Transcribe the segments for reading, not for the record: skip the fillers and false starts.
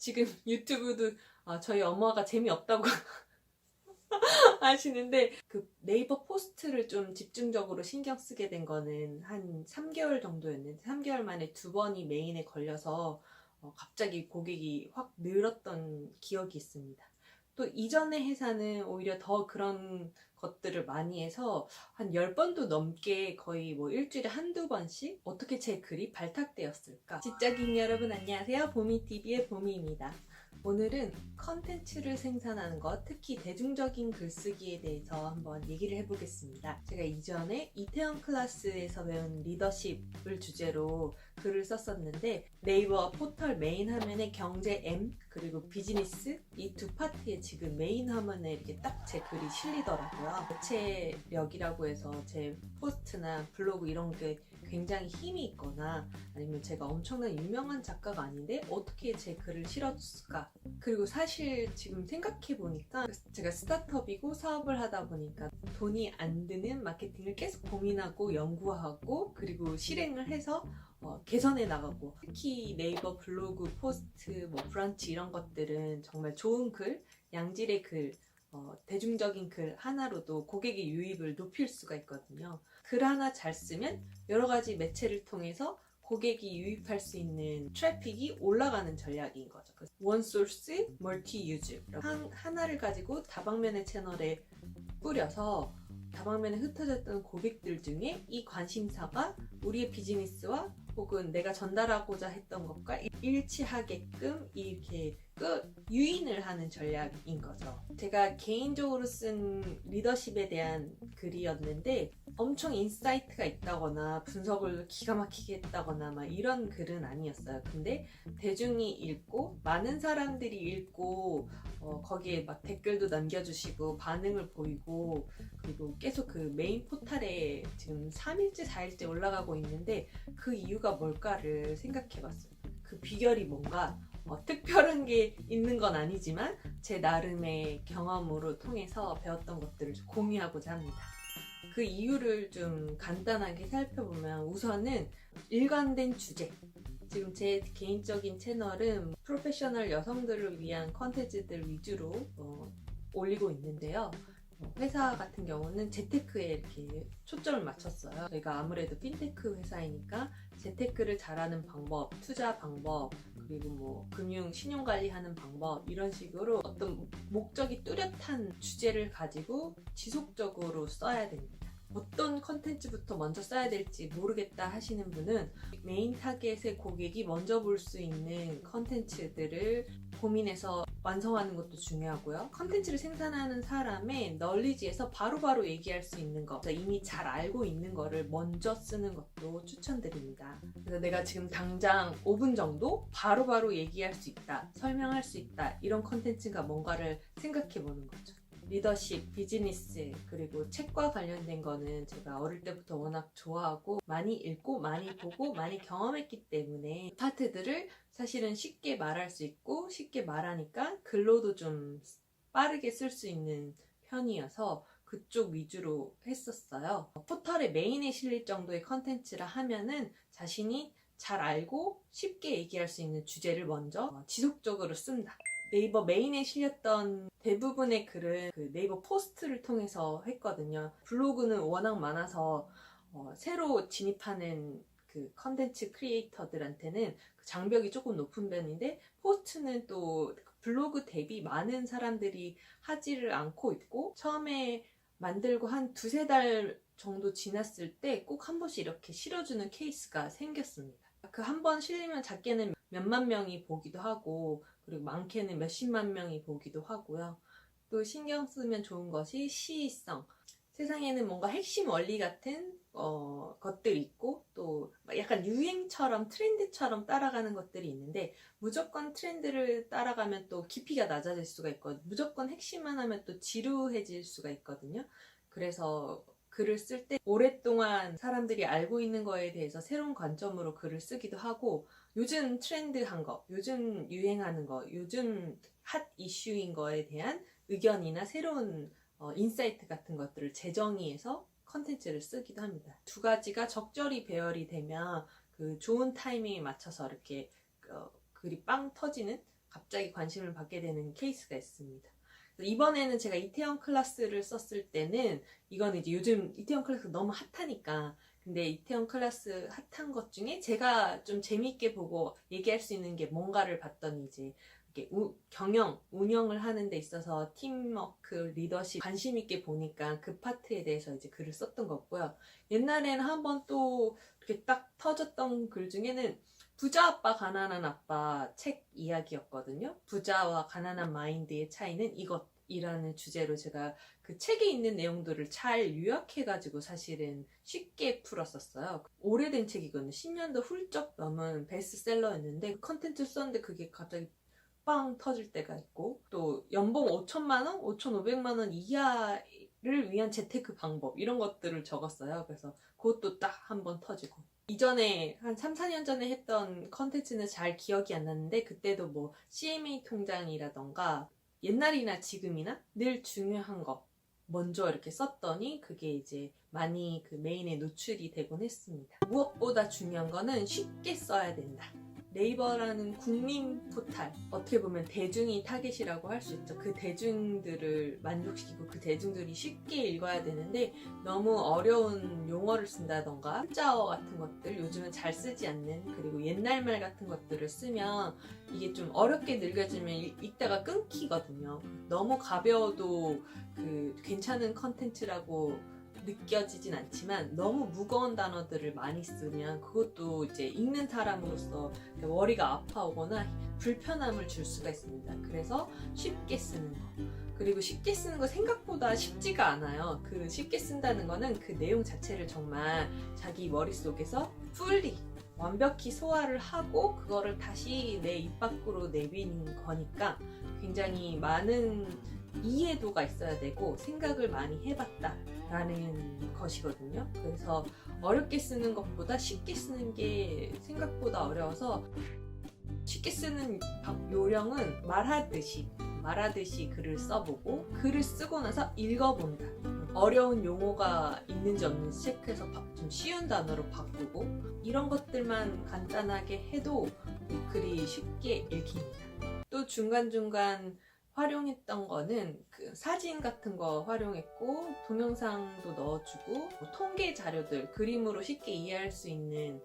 지금 유튜브도 저희 엄마가 재미없다고 하시는데 그 네이버 포스트를 좀 집중적으로 신경 쓰게 된 거는 한 3개월 정도였는데 3개월 만에 2번이 메인에 걸려서 갑자기 고객이 확 늘었던 기억이 있습니다. 또 이전의 회사는 오히려 더 그런 것들을 많이 해서 한 10번도 넘게 거의 뭐 일주일에 한두 번씩 어떻게 제 글이 발탁되었을까? 직장인 여러분 안녕하세요. 보미TV의 보미입니다. 오늘은 컨텐츠를 생산하는 것, 특히 대중적인 글쓰기에 대해서 한번 얘기를 해보겠습니다. 제가 이전에 이태원 클래스에서 배운 리더십을 주제로 글을 썼었는데 네이버 포털 메인 화면에 경제 M 그리고 비즈니스 이 두 파트에 지금 메인 화면에 이렇게 딱 제 글이 실리더라고요. 매체력이라고 해서 제 포스트나 블로그 이런 게 굉장히 힘이 있거나 아니면 제가 엄청난 유명한 작가가 아닌데 어떻게 제 글을 실어줬을까? 그리고 사실 지금 생각해보니까 제가 스타트업이고 사업을 하다 보니까 돈이 안 드는 마케팅을 계속 고민하고 연구하고 그리고 실행을 해서 개선해 나가고, 특히 네이버 블로그 포스트, 뭐 브런치 이런 것들은 정말 좋은 글, 양질의 글, 대중적인 글 하나로도 고객의 유입을 높일 수가 있거든요. 글 하나 잘 쓰면 여러 가지 매체를 통해서 고객이 유입할 수 있는 트래픽이 올라가는 전략인 거죠. 원 소스, 멀티 유즈 하나를 가지고 다방면의 채널에 뿌려서 다방면에 흩어졌던 고객들 중에 이 관심사가 우리의 비즈니스와 혹은 내가 전달하고자 했던 것과 일치하게끔 이렇게 유인을 하는 전략인 거죠. 제가 개인적으로 쓴 리더십에 대한 글이었는데 엄청 인사이트가 있다거나 분석을 기가 막히게 했다거나 막 이런 글은 아니었어요. 근데 대중이 읽고 많은 사람들이 읽고 거기에 막 댓글도 남겨주시고 반응을 보이고 그리고 계속 그 메인 포탈에 지금 3일째 4일째 올라가고 있는데 그 이유가 뭘까를 생각해봤어요. 그 비결이 뭔가 특별한 게 있는 건 아니지만 제 나름의 경험으로 통해서 배웠던 것들을 좀 공유하고자 합니다. 그 이유를 좀 간단하게 살펴보면 우선은 일관된 주제. 지금 제 개인적인 채널은 프로페셔널 여성들을 위한 컨텐츠들 위주로 올리고 있는데요. 회사 같은 경우는 재테크에 이렇게 초점을 맞췄어요. 저희가 아무래도 핀테크 회사이니까 재테크를 잘하는 방법, 투자 방법, 그리고 뭐 금융 신용관리하는 방법 이런 식으로 어떤 목적이 뚜렷한 주제를 가지고 지속적으로 써야 됩니다. 어떤 컨텐츠부터 먼저 써야 될지 모르겠다 하시는 분은 메인 타겟의 고객이 먼저 볼 수 있는 컨텐츠들을 고민해서 완성하는 것도 중요하고요. 컨텐츠를 생산하는 사람의 널리지에서 바로바로 얘기할 수 있는 거, 이미 잘 알고 있는 거를 먼저 쓰는 것도 추천드립니다. 그래서 내가 지금 당장 5분 정도 바로바로 얘기할 수 있다, 설명할 수 있다 이런 컨텐츠가 뭔가를 생각해 보는 거죠. 리더십, 비즈니스, 그리고 책과 관련된 거는 제가 어릴 때부터 워낙 좋아하고 많이 읽고 많이 보고 많이 경험했기 때문에 파트들을 사실은 쉽게 말할 수 있고 쉽게 말하니까 글로도 좀 빠르게 쓸 수 있는 편이어서 그쪽 위주로 했었어요. 포털의 메인에 실릴 정도의 컨텐츠라 하면은 자신이 잘 알고 쉽게 얘기할 수 있는 주제를 먼저 지속적으로 쓴다. 네이버 메인에 실렸던 대부분의 글은 그 네이버 포스트를 통해서 했거든요. 블로그는 워낙 많아서 새로 진입하는 그 컨텐츠 크리에이터들한테는 그 장벽이 조금 높은 편인데 포스트는 또 블로그 대비 많은 사람들이 하지를 않고 있고 처음에 만들고 한 2~3달 정도 지났을 때 꼭 한 번씩 이렇게 실어주는 케이스가 생겼습니다. 그 한 번 실리면 작게는 몇만 명이 보기도 하고 그리고 많게는 몇십만 명이 보기도 하고요. 또 신경 쓰면 좋은 것이 시의성. 세상에는 뭔가 핵심 원리 같은 것들이 있고 또 약간 유행처럼 트렌드처럼 따라가는 것들이 있는데 무조건 트렌드를 따라가면 또 깊이가 낮아질 수가 있고 무조건 핵심만 하면 또 지루해질 수가 있거든요. 그래서 글을 쓸 때 오랫동안 사람들이 알고 있는 거에 대해서 새로운 관점으로 글을 쓰기도 하고 요즘 트렌드한 거, 요즘 유행하는 거, 요즘 핫 이슈인 거에 대한 의견이나 새로운 인사이트 같은 것들을 재정의해서 컨텐츠를 쓰기도 합니다. 2가지가 적절히 배열이 되면 그 좋은 타이밍에 맞춰서 이렇게 글이 빵 터지는 갑자기 관심을 받게 되는 케이스가 있습니다. 이번에는 제가 이태원 클래스를 썼을 때는 이거는 이제 요즘 이태원 클래스 너무 핫하니까, 근데 이태원 클래스 핫한 것 중에 제가 좀 재밌게 보고 얘기할 수 있는 게 뭔가를 봤더니 이제 이렇게 운영을 하는 데 있어서 팀워크, 리더십 관심 있게 보니까 그 파트에 대해서 이제 글을 썼던 거고요. 옛날에는 한번 또 이렇게 딱 터졌던 글 중에는 부자 아빠, 가난한 아빠 책 이야기였거든요. 부자와 가난한 마인드의 차이는 이것이라는 주제로 제가 그 책에 있는 내용들을 잘 요약해가지고 사실은 쉽게 풀었었어요. 오래된 책이거든요. 10년도 훌쩍 넘은 베스트셀러였는데 컨텐츠 썼는데 그게 갑자기 빵 터질 때가 있고, 또 연봉 5천만 원, 5,500만 원 이하를 위한 재테크 방법 이런 것들을 적었어요. 그래서 그것도 딱 한 번 터지고, 이전에 한 3, 4년 전에 했던 컨텐츠는 잘 기억이 안 나는데 그때도 뭐 CMA 통장이라던가 옛날이나 지금이나 늘 중요한 거 먼저 이렇게 썼더니 그게 이제 많이 그 메인에 노출이 되곤 했습니다. 무엇보다 중요한 거는 쉽게 써야 된다. 네이버라는 국민 포탈, 어떻게 보면 대중이 타겟이라고 할 수 있죠. 그 대중들을 만족시키고 그 대중들이 쉽게 읽어야 되는데 너무 어려운 용어를 쓴다던가 한자어 같은 것들 요즘은 잘 쓰지 않는, 그리고 옛날 말 같은 것들을 쓰면 이게 좀 어렵게 늙어지면 읽다가 끊기거든요. 너무 가벼워도 그 괜찮은 컨텐츠라고 느껴지진 않지만 너무 무거운 단어들을 많이 쓰면 그것도 이제 읽는 사람으로서 머리가 아파오거나 불편함을 줄 수가 있습니다. 그래서 쉽게 쓰는 거, 그리고 쉽게 쓰는 거 생각보다 쉽지가 않아요. 그 쉽게 쓴다는 거는 그 내용 자체를 정말 자기 머릿속에서 풀리 완벽히 소화를 하고 그거를 다시 내 입 밖으로 내비는 거니까 굉장히 많은 이해도가 있어야 되고 생각을 많이 해봤다 라는 것이거든요. 그래서 어렵게 쓰는 것보다 쉽게 쓰는 게 생각보다 어려워서, 쉽게 쓰는 요령은 말하듯이 글을 써보고 글을 쓰고 나서 읽어본다. 어려운 용어가 있는지 없는지 체크해서 좀 쉬운 단어로 바꾸고, 이런 것들만 간단하게 해도 글이 쉽게 읽힙니다. 또 중간중간 활용했던 거는 그 사진 같은 거 활용했고, 동영상도 넣어주고, 뭐 통계 자료들, 그림으로 쉽게 이해할 수 있는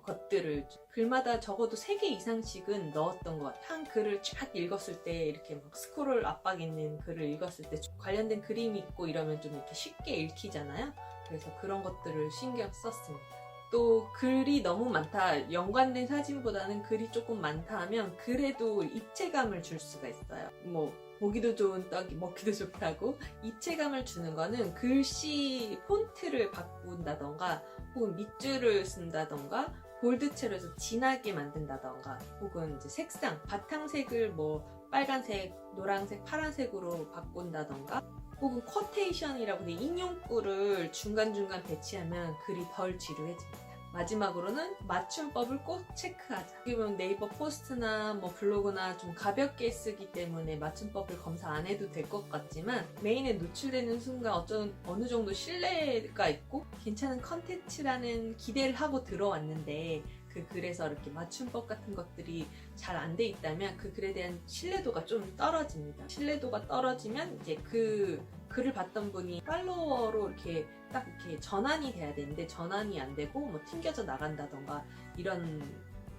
것들을 글마다 적어도 3개 이상씩은 넣었던 것 같아요. 한 글을 쫙 읽었을 때 이렇게 막 스크롤 압박 있는 글을 읽었을 때 관련된 그림이 있고 이러면 좀 이렇게 쉽게 읽히잖아요. 그래서 그런 것들을 신경 썼습니다. 또 글이 너무 많다, 연관된 사진보다는 글이 조금 많다 하면 그래도 입체감을 줄 수가 있어요. 뭐 보기도 좋은 떡이 먹기도 좋다고, 입체감을 주는 거는 글씨 폰트를 바꾼다던가 혹은 밑줄을 쓴다던가 볼드체로 해서 진하게 만든다던가, 혹은 이제 색상, 바탕색을 뭐 빨간색, 노란색, 파란색으로 바꾼다던가, 혹은 쿼테이션이라고 해 인용구를 중간중간 배치하면 글이 덜 지루해집니다. 마지막으로는 맞춤법을 꼭 체크하자. 어떻게 보면 네이버 포스트나 뭐 블로그나 좀 가볍게 쓰기 때문에 맞춤법을 검사 안 해도 될 것 같지만, 메인에 노출되는 순간 어느 정도 신뢰가 있고 괜찮은 컨텐츠라는 기대를 하고 들어왔는데 그 글에서 이렇게 맞춤법 같은 것들이 잘 안 돼 있다면 그 글에 대한 신뢰도가 좀 떨어집니다. 신뢰도가 떨어지면 이제 그 글을 봤던 분이 팔로워로 이렇게 딱 이렇게 전환이 돼야 되는데 전환이 안 되고 뭐 튕겨져 나간다던가 이런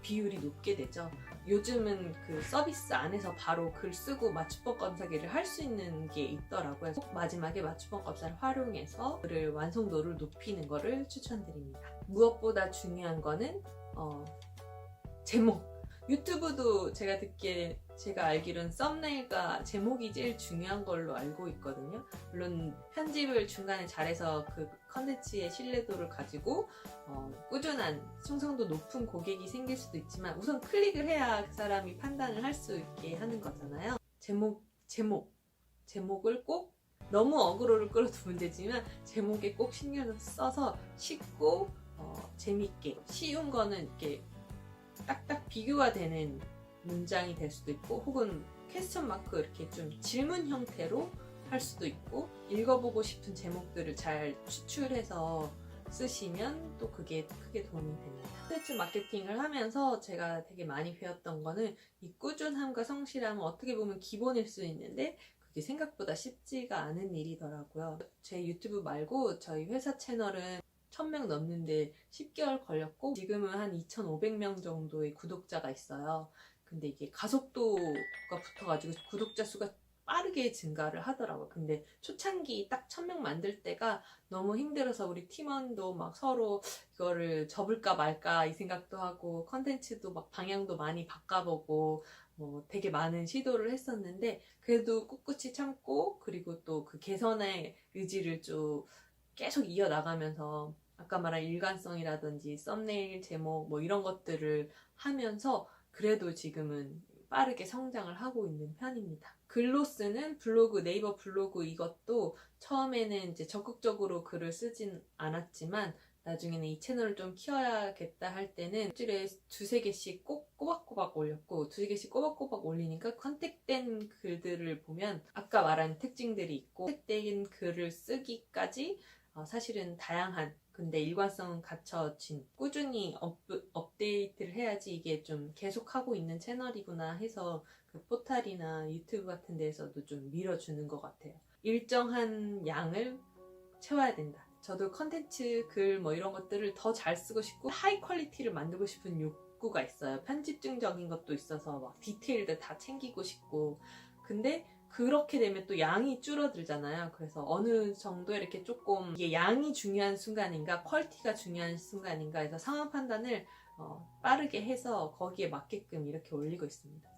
비율이 높게 되죠. 요즘은 그 서비스 안에서 바로 글 쓰고 맞춤법 검사기를 할 수 있는 게 있더라고요. 꼭 마지막에 맞춤법 검사를 활용해서 글을 완성도를 높이는 거를 추천드립니다. 무엇보다 중요한 거는 제목. 유튜브도 제가 알기로는 썸네일과 제목이 제일 중요한 걸로 알고 있거든요. 물론 편집을 중간에 잘해서 그 컨텐츠의 신뢰도를 가지고 꾸준한 충성도 높은 고객이 생길 수도 있지만, 우선 클릭을 해야 그 사람이 판단을 할 수 있게 하는 거잖아요. 제목을 꼭, 너무 어그로를 끌어도 문제지만 제목에 꼭 신경을 써서 쉽고 재밌게, 쉬운 거는 이렇게 딱딱 비교가 되는 문장이 될 수도 있고, 혹은 퀘스천 마크 이렇게 좀 질문 형태로 할 수도 있고, 읽어보고 싶은 제목들을 잘 추출해서 쓰시면 또 그게 크게 도움이 됩니다. 콘텐츠 마케팅을 하면서 제가 되게 많이 배웠던 거는 이 꾸준함과 성실함은 어떻게 보면 기본일 수 있는데 그게 생각보다 쉽지가 않은 일이더라고요. 제 유튜브 말고 저희 회사 채널은 1000명 넘는데 10개월 걸렸고 지금은 한 2500명 정도의 구독자가 있어요. 근데 이게 가속도가 붙어가지고 구독자 수가 빠르게 증가를 하더라고요. 근데 초창기 딱 1000명 만들 때가 너무 힘들어서 우리 팀원도 막 서로 이거를 접을까 말까 이 생각도 하고 컨텐츠도 막 방향도 많이 바꿔보고 뭐 되게 많은 시도를 했었는데 그래도 꿋꿋이 참고 그리고 또 그 개선의 의지를 쭉 계속 이어나가면서 아까 말한 일관성이라든지 썸네일 제목 뭐 이런 것들을 하면서 그래도 지금은 빠르게 성장을 하고 있는 편입니다. 글로 쓰는 블로그, 네이버 블로그 이것도 처음에는 이제 적극적으로 글을 쓰진 않았지만 나중에는 이 채널을 좀 키워야겠다 할 때는 일주일에 두세 개씩 꼭 꼬박꼬박 올렸고 두세 개씩 꼬박꼬박 올리니까 컨택된 글들을 보면 아까 말한 특징들이 있고 컨택된 글을 쓰기까지 사실은 다양한 근데 일관성은 갖춰진 꾸준히 업데이트를 해야지 이게 좀 계속하고 있는 채널이구나 해서 그 포탈이나 유튜브 같은 데에서도 좀 밀어주는 것 같아요. 일정한 양을 채워야 된다. 저도 컨텐츠 글 뭐 이런 것들을 더 잘 쓰고 싶고 하이 퀄리티를 만들고 싶은 욕구가 있어요. 편집증적인 것도 있어서 막 디테일들 다 챙기고 싶고 근데 그렇게 되면 또 양이 줄어들잖아요. 그래서 어느 정도 이렇게 조금 이게 양이 중요한 순간인가 퀄리티가 중요한 순간인가 해서 상황 판단을 빠르게 해서 거기에 맞게끔 이렇게 올리고 있습니다.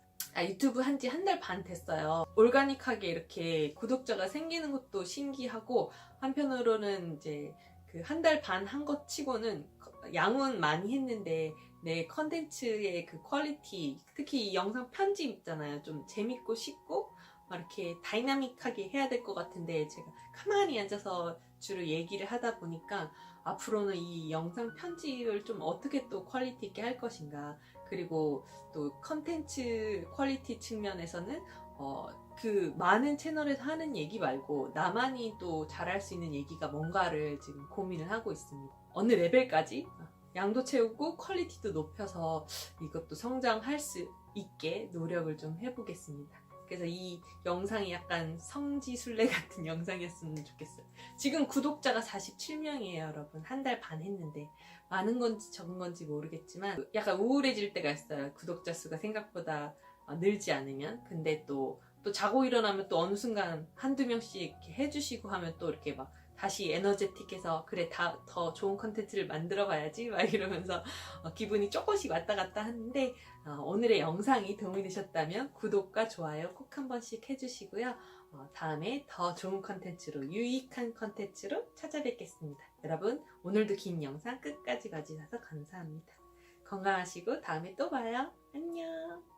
유튜브 한지 한 달 반 됐어요. 올가닉하게 이렇게 구독자가 생기는 것도 신기하고 한편으로는 이제 그 한 달 반 한 것 치고는 양은 많이 했는데 내 컨텐츠의 그 퀄리티 특히 이 영상 편집 있잖아요. 좀 재밌고 쉽고 막 이렇게 다이나믹하게 해야 될 것 같은데 제가 가만히 앉아서 주로 얘기를 하다 보니까 앞으로는 이 영상 편집을 좀 어떻게 또 퀄리티 있게 할 것인가 그리고 또 컨텐츠 퀄리티 측면에서는 그 많은 채널에서 하는 얘기 말고 나만이 또 잘할 수 있는 얘기가 뭔가를 지금 고민을 하고 있습니다. 어느 레벨까지 양도 채우고 퀄리티도 높여서 이것도 성장할 수 있게 노력을 좀 해보겠습니다. 그래서 이 영상이 약간 성지순례 같은 영상이었으면 좋겠어요. 지금 구독자가 47명이에요, 여러분. 한 달 반 했는데 많은 건지 적은 건지 모르겠지만 약간 우울해질 때가 있어요. 구독자 수가 생각보다 늘지 않으면. 근데 또 자고 일어나면 또 어느 순간 한두 명씩 이렇게 해주시고 하면 또 이렇게 막 다시 에너제틱해서 그래 더 좋은 컨텐츠를 만들어 봐야지 막 이러면서 기분이 조금씩 왔다 갔다 하는데 오늘의 영상이 도움이 되셨다면 구독과 좋아요 꼭 한 번씩 해주시고요. 다음에 더 좋은 컨텐츠로 유익한 컨텐츠로 찾아뵙겠습니다. 여러분 오늘도 긴 영상 끝까지 봐주셔서 감사합니다. 건강하시고 다음에 또 봐요. 안녕.